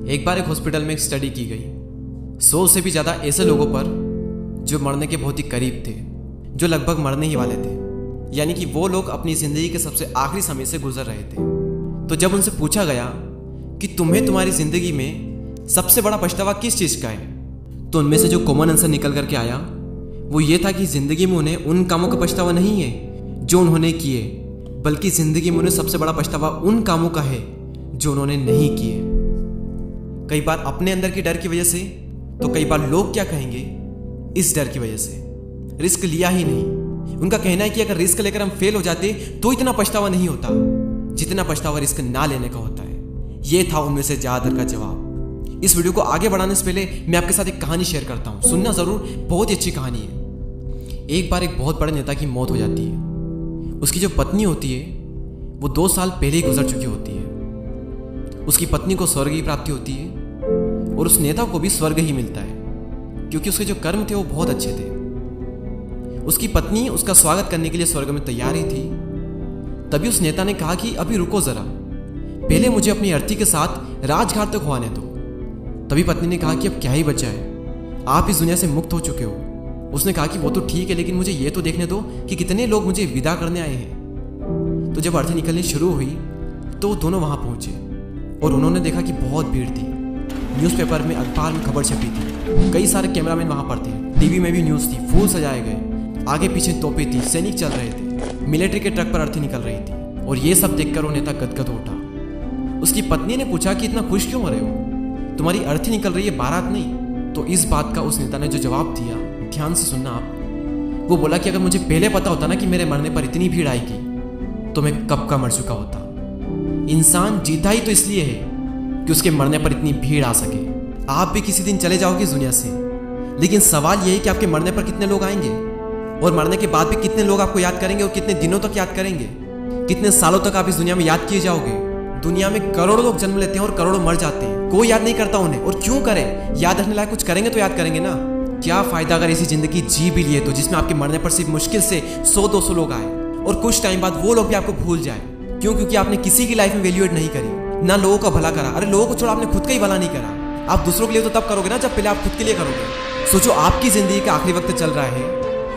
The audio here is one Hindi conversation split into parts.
एक बार एक हॉस्पिटल में एक स्टडी की गई 100 से भी ज़्यादा ऐसे लोगों पर जो मरने के बहुत ही करीब थे, जो लगभग मरने ही वाले थे, यानी कि वो लोग अपनी ज़िंदगी के सबसे आखिरी समय से गुजर रहे थे। तो जब उनसे पूछा गया कि तुम्हें तुम्हारी ज़िंदगी में सबसे बड़ा पछतावा किस चीज़ का है, तो उनमें से जो कॉमन आंसर निकल करके आया वो ये था कि ज़िंदगी में उन्हें उन कामों का पछतावा नहीं है जो उन्होंने किए, बल्कि ज़िंदगी में उन्हें सबसे बड़ा पछतावा उन कामों का है जो उन्होंने नहीं किए। कई बार अपने अंदर की डर की वजह से, तो कई बार लोग क्या कहेंगे इस डर की वजह से रिस्क लिया ही नहीं। उनका कहना है कि अगर रिस्क लेकर हम फेल हो जाते तो इतना पछतावा नहीं होता जितना पछतावा रिस्क ना लेने का होता है। ये था उनमें से ज्यादातर का जवाब। इस वीडियो को आगे बढ़ाने से पहले मैं आपके साथ एक कहानी शेयर करता हूँ, सुनना जरूर, बहुत ही अच्छी कहानी है। एक बार एक बहुत बड़े नेता की मौत हो जाती है। उसकी जो पत्नी होती है वो 2 साल पहले ही गुजर चुकी होती है। उसकी पत्नी को स्वर्ग की प्राप्ति होती है और उस नेता को भी स्वर्ग ही मिलता है, क्योंकि उसके जो कर्म थे वो बहुत अच्छे थे। उसकी पत्नी उसका स्वागत करने के लिए स्वर्ग में तैयार ही थी। तभी उस नेता ने कहा कि अभी रुको जरा, पहले मुझे अपनी अर्थी के साथ राजघाट तक आने दो। तभी पत्नी ने कहा कि अब क्या ही बचा है, आप इस दुनिया से मुक्त हो चुके हो। उसने कहा कि वो तो ठीक है, लेकिन मुझे ये तो देखने दो कि कितने लोग मुझे विदा करने आए हैं। तो जब अर्थी निकलनी शुरू हुई तो वो दोनों वहां पहुंचे और उन्होंने देखा कि बहुत भीड़ थी। न्यूज़पेपर में, अखबार में खबर छपी थी, कई सारे कैमरामैन वहां पर थे, टीवी में भी न्यूज़ थी, फूल सजाए गए, आगे पीछे तोपें थी, सैनिक चल रहे थे, मिलिट्री के ट्रक पर अर्थी निकल रही थी। और ये सब देखकर वो नेता गदगद उठा। उसकी पत्नी ने पूछा कि इतना खुश क्यों हो रहे हो, तुम्हारी अर्थी निकल रही है, बारात नहीं। तो इस बात का उस नेता ने जो जवाब दिया, ध्यान से सुनना आप। वो बोला कि अगर मुझे पहले पता होता ना कि मेरे मरने पर इतनी भीड़ आएगी तो मैं कब का मर चुका होता। इंसान जीता ही तो इसलिए है कि उसके मरने पर इतनी भीड़ आ सके। आप भी किसी दिन चले जाओगे इस दुनिया से, लेकिन सवाल यह है कि आपके मरने पर कितने लोग आएंगे और मरने के बाद भी कितने लोग आपको याद करेंगे और कितने दिनों तक याद करेंगे, कितने सालों तक आप इस दुनिया में याद किए जाओगे। दुनिया में करोड़ों लोग जन्म लेते हैं और करोड़ों मर जाते हैं, कोई याद नहीं करता उन्हें। और क्यों करे, याद रखने लायक कुछ करेंगे तो याद करेंगे ना। क्या फायदा अगर ऐसी जिंदगी जी भी लिए तो जिसमें आपके मरने पर सिर्फ मुश्किल से 100-200 लोग आए और कुछ टाइम बाद वो लोग भी आपको भूल जाए। क्यों? क्योंकि आपने किसी की लाइफ में वैल्यूएट नहीं करी, ना लोगों का भला करा। अरे लोगों को छोड़ा, आपने खुद का ही भला नहीं करा। आप दूसरों के लिए तो तब करोगे ना जब पहले आप खुद के लिए करोगे। सोचो, आपकी जिंदगी का आखिरी वक्त चल रहा है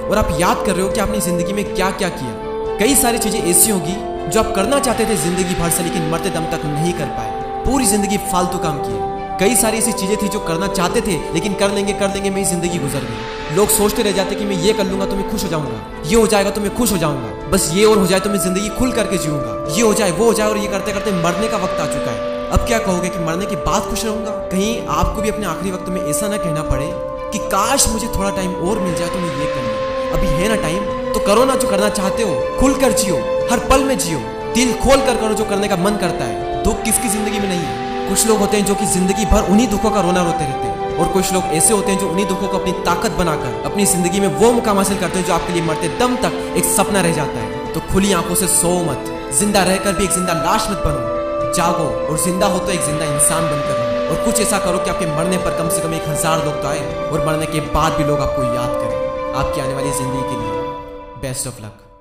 और आप याद कर रहे हो कि आपने जिंदगी में क्या क्या किया। कई सारी चीजें ऐसी होगी जो आप करना चाहते थे जिंदगी भर से, लेकिन मरते दम तक नहीं कर पाए। पूरी जिंदगी फालतू काम किए। कई सारी ऐसी चीजें थी जो करना चाहते थे, लेकिन कर लेंगे मेरी जिंदगी गुजर गई। लोग सोचते रह जाते कि मैं ये कर लूंगा तो मैं खुश हो जाऊंगा, ये हो जाएगा तो मैं खुश हो जाऊंगा, बस ये और हो जाए तो मैं जिंदगी खुल करके जीऊंगा, ये हो जाए वो हो जाए। और ये करते करते मरने का वक्त आ चुका है। अब क्या कहोगे कि मरने के बाद खुश रहूंगा? कहीं आपको भी अपने आखिरी वक्त में ऐसा ना कहना पड़े कि काश मुझे थोड़ा टाइम और मिल जाए तो मैं ये कर लूं। अभी है ना टाइम, तो करो ना जो करना चाहते हो, खुल कर जियो, हर पल में जियो, दिल खोल कर करो जो करने का मन करता है। दुख किसकी जिंदगी में नहीं है। कुछ लोग होते हैं जो कि जिंदगी भर उन्हीं दुखों का रोना रोते रहते हैं, और कुछ लोग ऐसे होते हैं जो उन्हीं दुखों को अपनी ताकत बनाकर अपनी जिंदगी में वो मुकाम हासिल करते हैं जो आपके लिए मरते दम तक एक सपना रह जाता है। तो खुली आंखों से सो मत, जिंदा रहकर भी एक जिंदा लाश मत बनो। जागो और जिंदा हो तो एक जिंदा इंसान बनकर रहो, और कुछ ऐसा करो कि आपके मरने पर कम से कम 1000 लोग तो आए और मरने के बाद भी लोग आपको याद करें। आपकी आने वाली जिंदगी के लिए बेस्ट ऑफ लक।